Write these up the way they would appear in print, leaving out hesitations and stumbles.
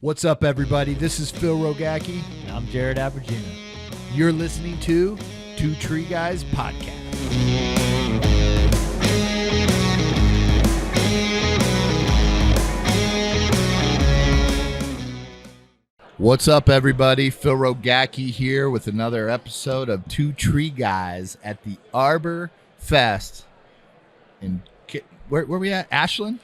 What's up, everybody? This is Phil Rogacki. And I'm Jared Abergina. You're listening to Two Tree Guys Podcast. What's up, everybody? Phil Rogacki here with another episode of Two Tree Guys at the Arbor Fest in where we at? Ashland?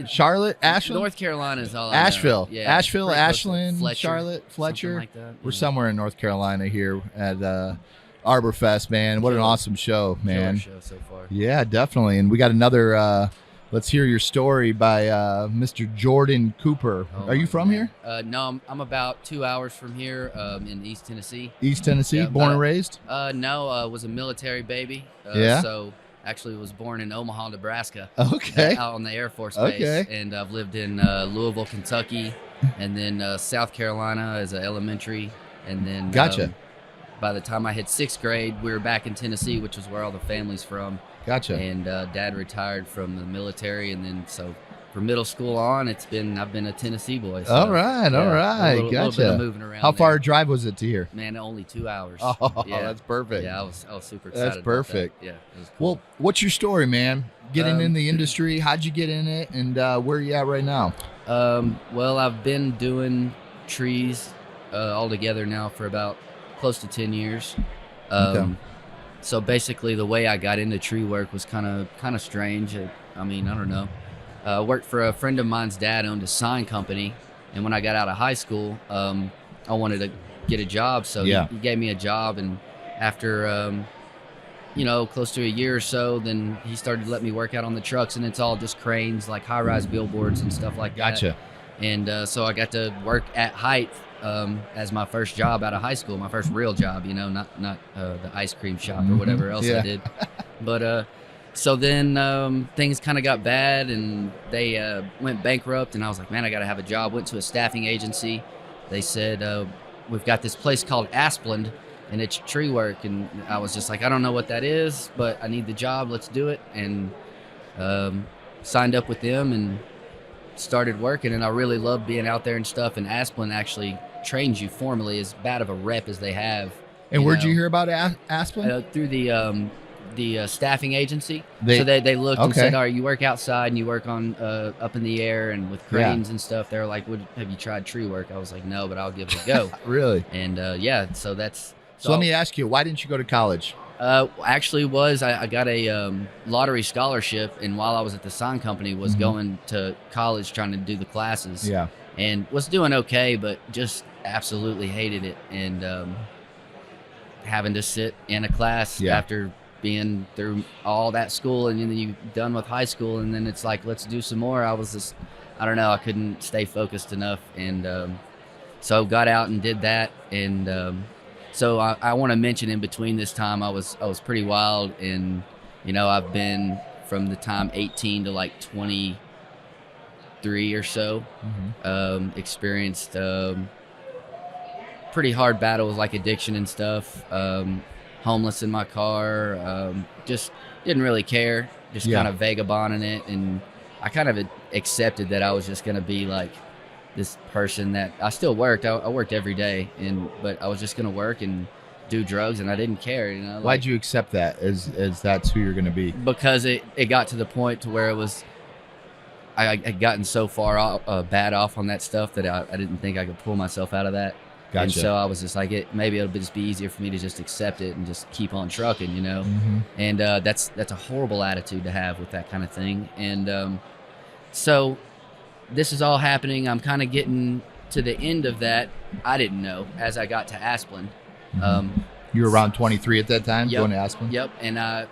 Charlotte, Ashland, North Carolina is all. Asheville, I know. yeah. Asheville, Ashland, Fletcher, Charlotte, Fletcher. like that. We're somewhere in North Carolina here at Arbor Fest, man. What an awesome show, man. Show so far. Yeah, definitely. And we got another. Let's hear your story by Mr. Jordan Cooper. Are you from here? No, I'm about 2 hours from here in East Tennessee. East Tennessee, Yeah, born and raised. No, was a military baby. Yeah. So actually was born in Omaha, Nebraska. Okay. Out on the Air Force Base. Okay. And I've lived in Louisville, Kentucky, and then South Carolina as an elementary, and then Gotcha. By the time I hit 6th grade, we were back in Tennessee, which is where all the family's from. Gotcha. And Dad retired from the military, and then so from middle school on, I've been a Tennessee boy. So, all right. a little Gotcha. bit of moving around. How far a there. drive was it to here? Man, only 2 hours. Oh, yeah. that's perfect. Yeah, I was super excited. That's perfect. About that. Yeah, it was cool. Well, what's your story, man? Getting in the industry, how'd you get in it, and where are you at right now? Well, I've been doing trees all together now for about close to 10 years. Okay. So basically, the way I got into tree work was kind of strange. I mean, I don't know. I worked for a friend of mine's dad owned a sign company, and when I got out of high school, I wanted to get a job. So he gave me a job, and after close to a year or so, then he started to let me work out on the trucks, and it's all just cranes, like high-rise billboards and stuff like that. Gotcha. And so I got to work at height as my first job out of high school, my first real job, not the ice cream shop or whatever else I did. But so then things kind of got bad, and they went bankrupt, and I was like, man, I got to have a job. Went to a staffing agency. They said, we've got this place called Asplund, and it's tree work. And I was just like, I don't know what that is, but I need the job. Let's do it. And signed up with them and started working, and I really loved being out there and stuff. And Asplund actually trains you formally, as bad of a rep as they have. And where'd you hear about Asplund? Through the staffing agency. So they looked and said, all right, you work outside and you work on up in the air and with cranes and stuff. They're like, have you tried tree work? I was like, no, but I'll give it a go. Really? And so that's. So let me ask you, why didn't you go to college? Actually I got a lottery scholarship, and while I was at the sign company was going to college trying to do the classes. Yeah. And was doing okay, but just absolutely hated it. And having to sit in a class after being through all that school, and then you're done with high school, and then it's like, let's do some more. I was just, I don't know, I couldn't stay focused enough. And so got out and did that. And so I want to mention, in between this time, I was pretty wild, and I've been from the time 18 to like 23 or so, experienced pretty hard battles like addiction and stuff, homeless in my car, just didn't really care, just kind of vagabonding it. And I kind of accepted that I was just going to be like this person that I still worked. I worked every day, but I was just going to work and do drugs, and I didn't care. Why'd you accept that as that's who you're going to be? Because it got to the point to where it was, I had gotten so far bad off on that stuff that I didn't think I could pull myself out of that. Gotcha. And so I was just like, maybe it'll just be easier for me to just accept it and just keep on trucking, And that's a horrible attitude to have with that kind of thing. And so this is all happening. I'm kind of getting to the end of that. I didn't know as I got to Asplund. You were around 23 at that time, going to Asplund? Yep. And I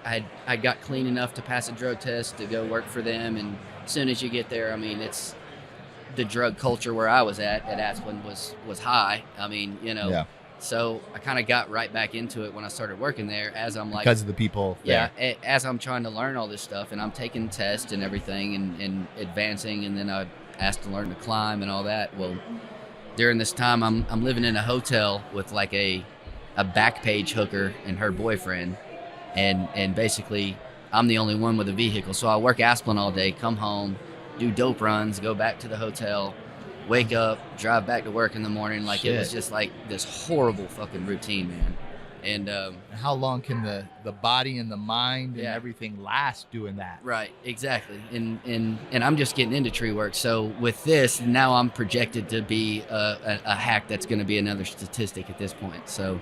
got clean enough to pass a drug test to go work for them. And as soon as you get there, I mean, it's the drug culture where I was at Asplund was high. I mean, So I kind of got right back into it when I started working there, as I'm like, because of the people there. Yeah, as I'm trying to learn all this stuff, and I'm taking tests and everything and advancing, and then I asked to learn to climb and all that. Well, during this time, I'm living in a hotel with like a back page hooker and her boyfriend, and basically I'm the only one with a vehicle. So I work Asplund all day, come home, do dope runs, go back to the hotel, wake up, drive back to work in the morning. Like Shit. it was just like this horrible fucking routine, man. And how long can the body and the mind and Yeah. everything last doing that? right, exactly. And I'm just getting into tree work. So with this, now I'm projected to be a hack that's going to be another statistic at this point. So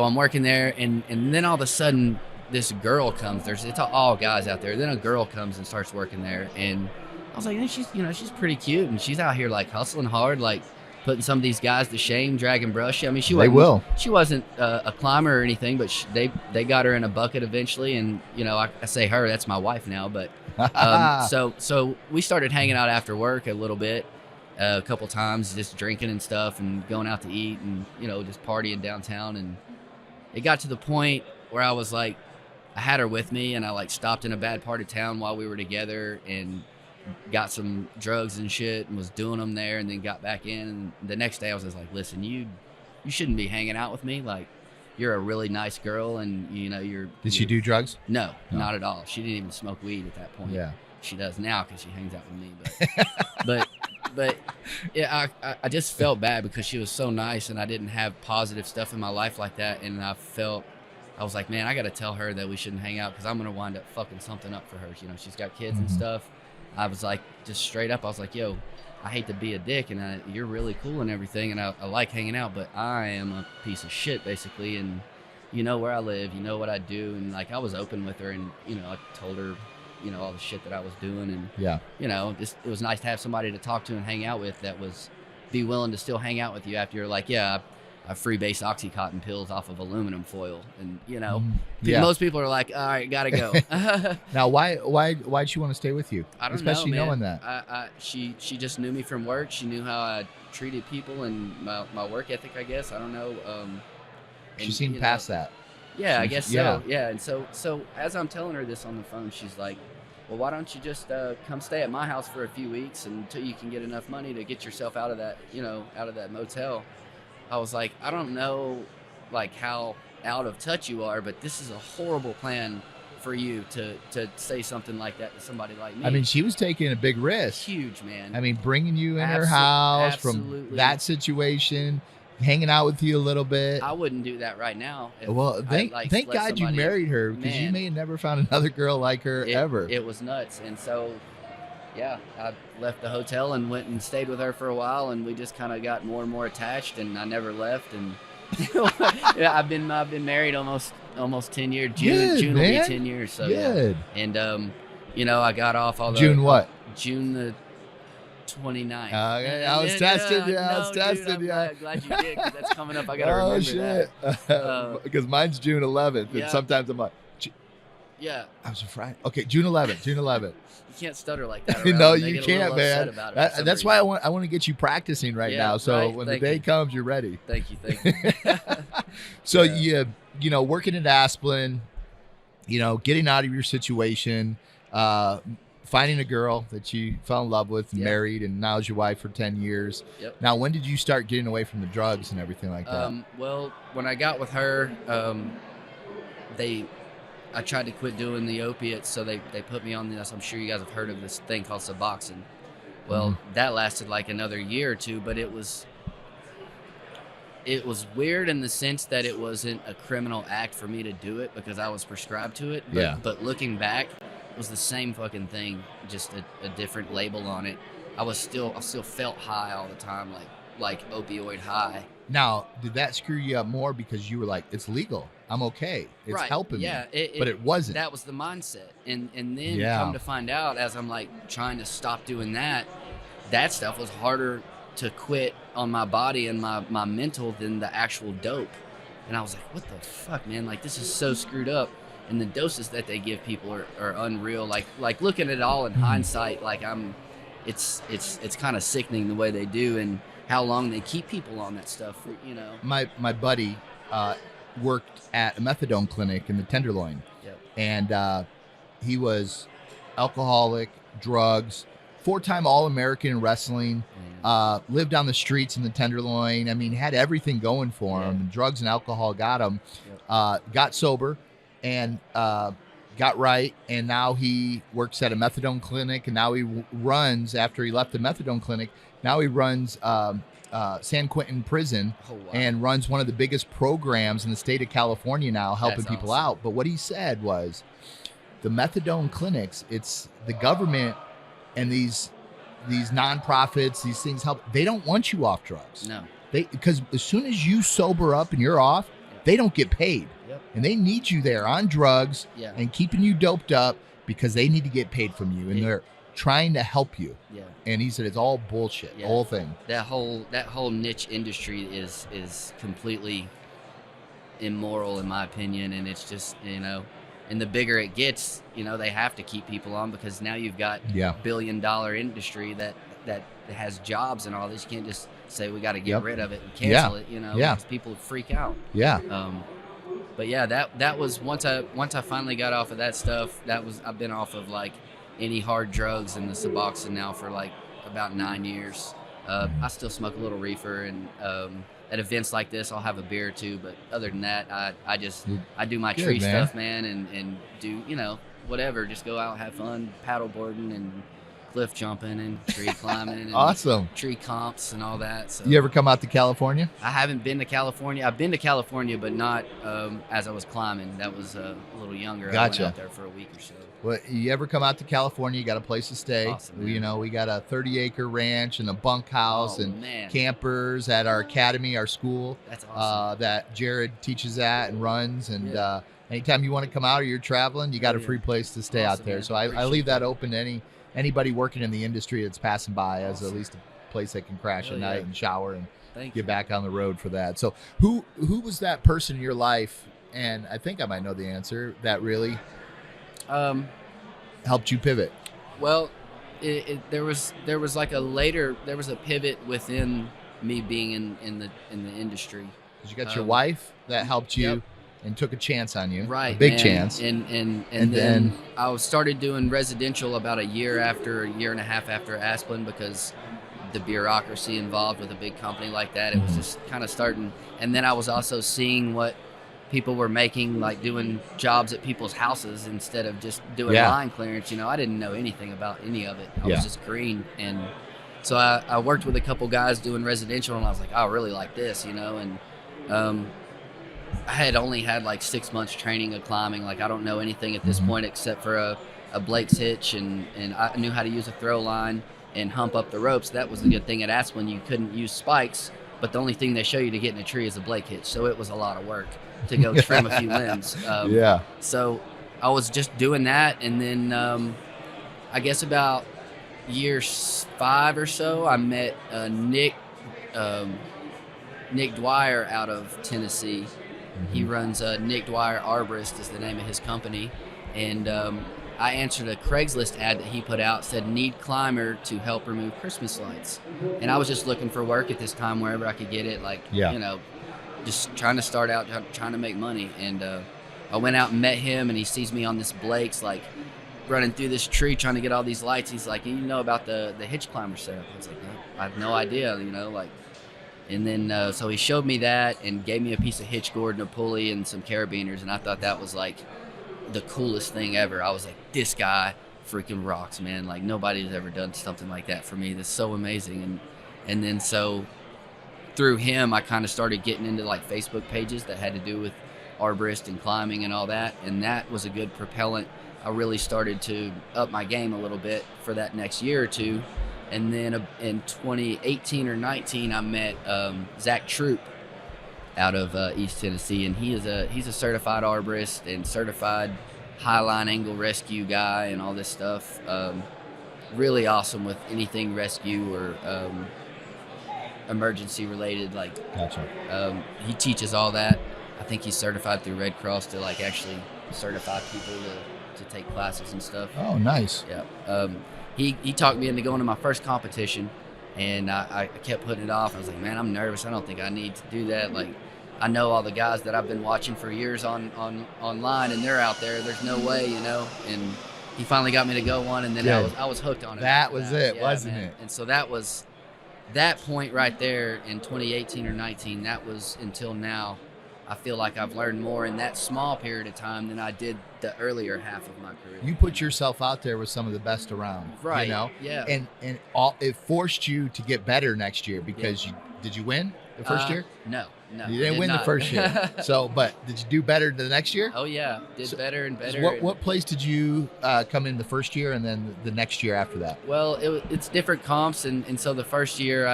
I'm working there, and then all of a sudden this girl comes. It's all guys out there. Then a girl comes and starts working there, and I was like, she's pretty cute, and she's out here like hustling hard, like putting some of these guys to shame, dragging brush. I mean, she wasn't a climber or anything, but they got her in a bucket eventually, and I say her, that's my wife now, but so we started hanging out after work a little bit, a couple times, just drinking and stuff, and going out to eat, and just partying downtown, and it got to the point where I was like, I had her with me, and I like stopped in a bad part of town while we were together, and got some drugs and shit and was doing them there, and then got back in, and the next day I was just like, listen, you shouldn't be hanging out with me. Like, you're a really nice girl, and Did she do drugs? No, not at all. She didn't even smoke weed at that point. Yeah, she does now because she hangs out with me, but yeah, I just felt bad because she was so nice, and I didn't have positive stuff in my life like that, and I was like, man, I got to tell her that we shouldn't hang out because I'm going to wind up fucking something up for her. She's got kids and stuff. I was like, just straight up, I was like, yo, I hate to be a dick, and you're really cool and everything, and I like hanging out, but I am a piece of shit, basically, and you know where I live, you know what I do, and like I was open with her, and I told her, all the shit that I was doing, and just it was nice to have somebody to talk to and hang out with that was be willing to still hang out with you after you're like, yeah, I freebase Oxycontin pills off of aluminum foil, and most people are like, all right, gotta go. Now, why'd she want to stay with you? I don't especially know, man. knowing that. She just knew me from work. She knew how I treated people and my work ethic, I guess. I don't know. She seemed past that. Yeah, I guess so. Yeah, and so as I'm telling her this on the phone, she's like, well, why don't you just come stay at my house for a few weeks until you can get enough money to get yourself out of that, out of that motel. I was like, I don't know, like, how out of touch you are, but this is a horrible plan for you to say something like that to somebody like me. I mean, she was taking a big risk. Huge, man. I mean, bringing you in her house from that situation, hanging out with you a little bit. I wouldn't do that right now. Well, thank God you married her, because you may have never found another girl like her ever. It was nuts. And so, yeah, I left the hotel and went and stayed with her for a while, and we just kind of got more and more attached, and I never left. And yeah, I've been married almost 10 years. June will be 10 years. So good. Yeah. And I got off all the June what? June the 29th. Okay, I was testing you. I was testing you. I'm glad you did, because that's coming up. I gotta remember that. Because mine's June 11th, and sometimes I'm like, yeah. I was a Friday. Okay, June 11th. June 11th. You can't stutter like that. No, you can't, man. That's why I want to get you practicing right now. So when the day comes, you're ready. Thank you. So you working at Asplin, getting out of your situation, finding a girl that you fell in love with and married, and now is your wife for 10 years. Yep. Now, when did you start getting away from the drugs and everything like that? Well, when I got with her, I tried to quit doing the opiates, so they put me on this. I'm sure you guys have heard of this thing called Suboxone. Well, that lasted like another year or two, but it was weird in the sense that it wasn't a criminal act for me to do it because I was prescribed to it. But looking back, it was the same fucking thing, just a different label on it. I still felt high all the time, like opioid high. Now, did that screw you up more because you were like, it's legal, I'm okay, it's helping me? But it wasn't. That was the mindset. And then come to find out, as I'm like trying to stop doing that stuff was harder to quit on my body and my mental than the actual dope. And I was like, what the fuck, man? Like, this is so screwed up. And the doses that they give people are unreal. Like looking at it all in hindsight, like it's kind of sickening the way they do and how long they keep people on that stuff. My buddy worked at a methadone clinic in the Tenderloin, and he was alcoholic, drugs, 4-time All-American in wrestling, lived on the streets in the Tenderloin. I mean, had everything going for him. Drugs and alcohol got him. Got sober and got right, and now he works at a methadone clinic, and now he runs, after he left the methadone clinic, Now he runs San Quentin Prison Oh, wow. and runs one of the biggest programs in the state of California now, helping That's people awesome. out. But what he said was the methadone clinics, it's the government and these nonprofits, these things help. They don't want you off drugs. No. Because as soon as you sober up and you're off, they don't get paid. Yep. And they need you there on drugs Yeah. and keeping you doped up because they need to get paid from you. And they're trying to help you. Yeah. And he said it's all bullshit, Yeah. the whole thing. That whole niche industry is completely immoral in my opinion, and it's just, and the bigger it gets, they have to keep people on because now you've got Yeah. billion-dollar industry that has jobs and all this. You can't just say we got to get Yep. rid of it and cancel it, Yeah. because people freak out. Yeah. But yeah, that was once I finally got off of that stuff. I've been off of like any hard drugs and the Suboxone now for like about 9 years. I still smoke a little reefer, and at events like this, I'll have a beer or two. But other than that, I do my Good, tree man. stuff, man, and do whatever. Just go out, have fun, paddle boarding and cliff jumping and tree climbing and Awesome. tree comps and all that. So You ever come out to California? I haven't been to California. I've been to California, but not as I was climbing. That was a little younger. Gotcha. I went out there for a week or so. Well, you ever come out to California, you got a place to stay. Awesome, man. We got a 30-acre ranch and a bunkhouse Oh, and man. campers at our academy, our school, That's awesome. that Jared teaches at and runs. And Yeah. anytime you want to come out or you're traveling, you got a Oh, yeah. free place to stay out Awesome, there. man. So I Appreciate leave that that. open to anybody working in the industry that's passing by as at Awesome. least a place they can crash Hell at night yeah. and shower and Thank get you. back on the road for that. So who was that person in your life? And I think I might know the answer, that really helped you pivot. Well, there was like there was a pivot within me being in the industry. 'Cause you got your Um, wife that helped you yep. and took a chance on you, Right, a big man. chance. And And then then- I started doing residential about a year and a half after Asplin, because the bureaucracy involved with a big company like that, it was Mhm. just kind of starting. And then I was also seeing what people were making, like doing jobs at people's houses instead of just doing Yeah. line clearance. I didn't know anything about any of it. I Yeah. was just green. And so I worked with a couple guys doing residential, and I was like, I really like this, and I had only had like 6 months training of climbing. Like, I don't know anything at this Mhm. point except for a Blake's hitch, and I knew how to use a throw line and hump up the ropes. That was the good thing at Asplin. You couldn't use spikes, but the only thing they show you to get in a tree is a Blake hitch. So it was a lot of work to go trim a few limbs. Yeah. So I was just doing that, and then I guess about year 5 or so, I met Nick Dwyer out of Tennessee. He runs Nick Dwyer Arborist is the name of his company, and I answered a Craigslist ad that he put out, said need climber to help remove Christmas lights, and I was just looking for work at this time wherever I could get it, like Yeah. just trying to start out, trying to make money. And I went out and met him, and he sees me on this Blake's, like running through this tree trying to get all these lights. He's like, you know about the hitch climber setup? I was like, no, I have no idea, like. And then so he showed me that and gave me a piece of hitch gourd and a pulley and some carabiners, and I thought that was like the coolest thing ever. I was like, this guy freaking rocks, man. Like, nobody's ever done something like that for me. That's so amazing. And then so through him, I kind of started getting into like Facebook pages that had to do with arborist and climbing and all that, and that was a good propellant. I really started to up my game a little bit for that next year or two. And then in 2018 or 19, I met Zach Troop out of East Tennessee, and he's a certified arborist and certified highline angle rescue guy and all this stuff. Really awesome with anything rescue or emergency related. Like, Gotcha. he teaches all that. I think he's certified through Red Cross to like actually certify people to take classes and stuff. Oh, nice. Yeah. He talked me into going to my first competition, and I kept putting it off. I was like, man, I'm nervous. I don't think I need to do that. Like, I know all the guys that I've been watching for years online, and they're out there. There's no way, And he finally got me to go one, and then Good. I was hooked on it. That after was it, Yeah, wasn't man. it? And so that was that point right there in 2018 or 19. That was until now I feel like I've learned more in that small period of time than I did the earlier half of my career. You put yourself out there with some of the best around, Right. You know, Yeah. and it forced you to get better next year because did you win the first year? No, You didn't win not. the first year. So, but did you do better the next year? Oh yeah, did better and better. What place did you come in the first year and then the next year after that? Well, it's different comps, and so the first year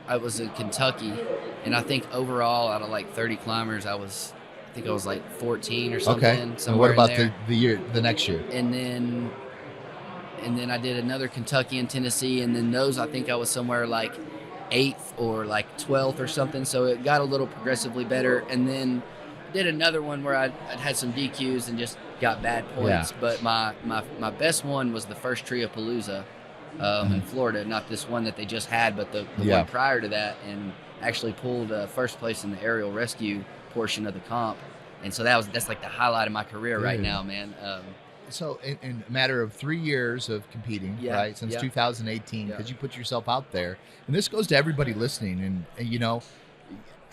I was in Kentucky, and I think overall out of like 30 climbers, I think I was like 14 or something. Okay. And what about the next year? And then I did another Kentucky and Tennessee, and then those I think I was somewhere like 8th or like 12th or something. So it got a little progressively better, and then did another one where I'd had some DQs and just got bad points. Yeah. But my best one was the first Triapalooza in Florida, not this one that they just had, but the one prior to that, and actually pulled first place in the aerial rescue portion of the comp. And so that's like the highlight of my career right now, man. So in a matter of 3 years of competing, right, since 2018, because you put yourself out there, and this goes to everybody listening, and you know,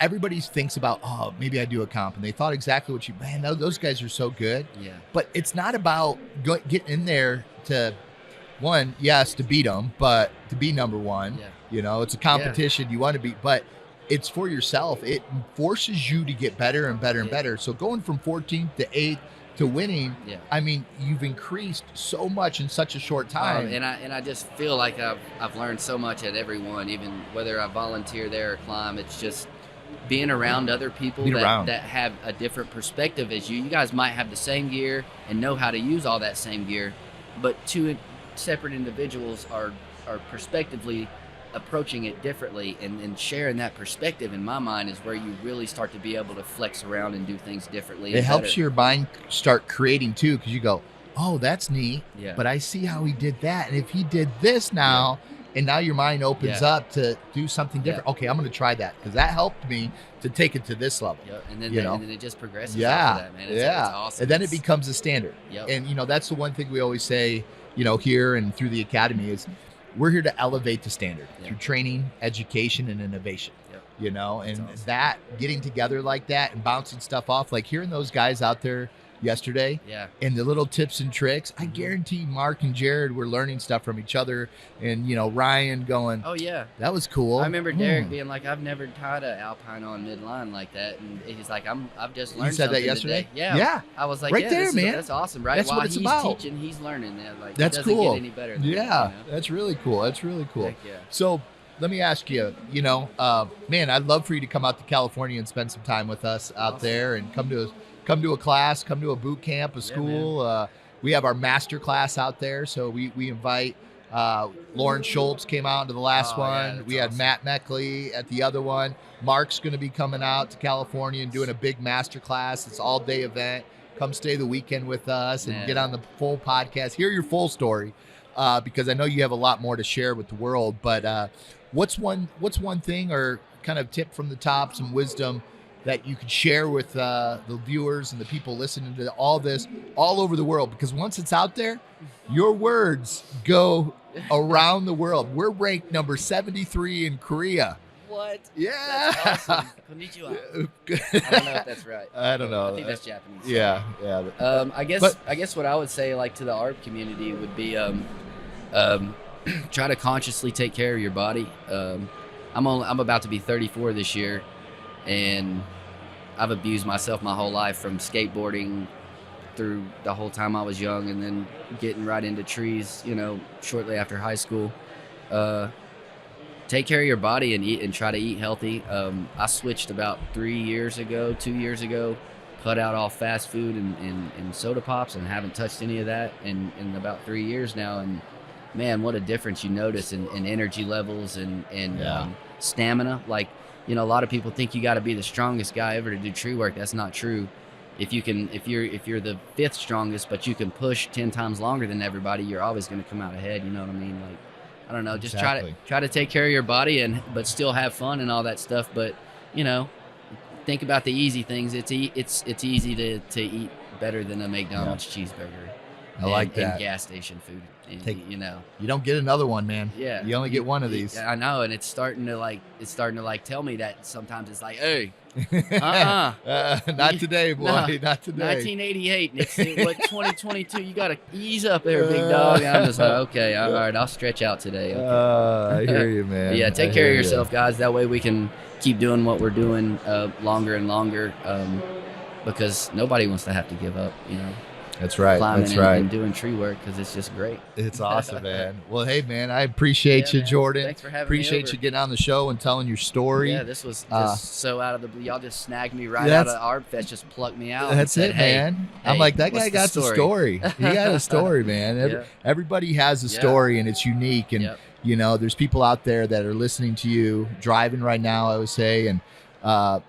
everybody thinks about, oh, maybe I do a comp, and they thought exactly what those guys are so good. Yeah. But it's not about getting in there to, one, yes, to beat them, but to be number one. Yeah. You know, it's a competition you want to be, but it's for yourself. It forces you to get better and better and better. So going from 14th to 8th to winning, I mean, you've increased so much in such a short time. And I just feel like I've learned so much at every one, even whether I volunteer there or climb. It's just being around other people that have a different perspective as you. You guys might have the same gear and know how to use all that same gear, but two separate individuals are perspectively approaching it differently, and sharing that perspective, in my mind, is where you really start to be able to flex around and do things differently. It helps your mind start creating too, because you go, oh, that's neat, but I see how he did that, and if he did this now, and now your mind opens up to do something different. Okay, I'm going to try that because that helped me to take it to this level. And then it just progresses after that, man. It's awesome. And then it becomes a standard. And you know, that's the one thing we always say, you know, here and through the academy is, we're here to elevate the standard through training, education, and innovation. You know, and awesome. That getting together like that and bouncing stuff off, like hearing those guys out there yesterday, and the little tips and tricks. I guarantee Mark and Jared were learning stuff from each other, and you know, Ryan going, oh yeah, that was cool. I remember Derek being like, I've never tied an alpine on midline like that, and he's like, I've just learned. You said that yesterday? Today. Yeah. I was like, right there, man. That's awesome, right? That's While what it's he's about. Teaching, he's learning. Like, that's it doesn't cool. Get any better than that, you know? That's really cool. That's really cool. Heck yeah. So let me ask you, you know, man, I'd love for you to come out to California and spend some time with us out there, and come to a class, come to a boot camp, a school. We have our master class out there, so we invite Lauren Schultz came out to the last one. We had awesome. Matt Meckley at the other one. Mark's going to be coming out to California and doing a big master class. It's all day event. Come stay the weekend with us and get on the full podcast. Hear your full story, because I know you have a lot more to share with the world. But what's one thing or kind of tip from the top, some wisdom that you could share with the viewers and the people listening to all this all over the world? Because once it's out there, your words go around the world. We're ranked number 73 in Korea. What? Yeah. That's awesome. Konnichiwa. I don't know if that's right. I don't know. I think that's Japanese. Yeah. I guess what I would say, like, to the ARB community would be try to consciously take care of your body. I'm about to be 34 this year, and I've abused myself my whole life, from skateboarding through the whole time I was young, and then getting right into trees, you know, shortly after high school. Take care of your body and eat, and try to eat healthy. I switched about 2 years ago, cut out all fast food and soda pops, and haven't touched any of that in about 3 years now. And man, what a difference you notice in energy levels and stamina. Like, you know, a lot of people think you got to be the strongest guy ever to do tree work. That's not true. If you're the 5th strongest, but you can push 10 times longer than everybody, you're always going to come out ahead. You know what I mean? Like, I don't know, just try to take care of your body, but still have fun and all that stuff. But, you know, think about the easy things. It's easy to eat better than a McDonald's cheeseburger. I like and that. gas station food. And, Take- you know. You don't get another one, man. Yeah. You only get one of these. I know, and it's starting to tell me that sometimes it's like, hey, Not today, boy. No. Not today. 1988, and it's 2022. You gotta ease up there, big dog. And I'm just like, okay, all right, I'll stretch out today. Okay. I hear you, man. But yeah, take I care hear of you. yourself, guys. That way we can keep doing what we're doing longer and longer, because nobody wants to have to give up, you know. That's right. Climbing That's and, right. and doing tree work, because it's just great. It's awesome, man. Well, hey, man, I appreciate Yeah, you, man. Jordan. Thanks for having me Appreciate over. you getting on the show and telling your story. Yeah, this was just so out of the blue. Y'all just snagged me right That's- out of ArbFest, just plucked me out. and That's said, it, hey, man. I'm hey, like, that what's guy the got the story. He got a story, man. Yeah. Everybody has a Yeah. story, and it's unique. And, Yep. you know, there's people out there that are listening to you, driving right now, I would say, and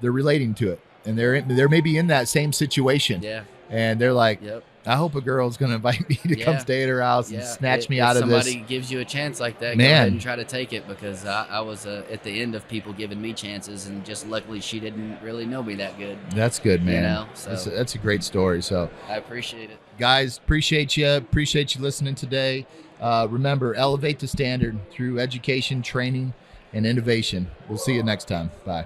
they're relating to it. And they're maybe in that same situation. Yeah. And they're like, Yep. I hope a girl's going to invite me to come Yeah. stay at her house and Yeah. snatch me If out of this. somebody gives you a chance like that, go Man. ahead and try to take it, because I was at the end of people giving me chances, and just luckily she didn't really know me that good. That's good, man. You know, so That's a great story. So, I appreciate it. guys, appreciate you listening today. Remember, elevate the standard through education, training, and innovation. We'll see you next time. Bye.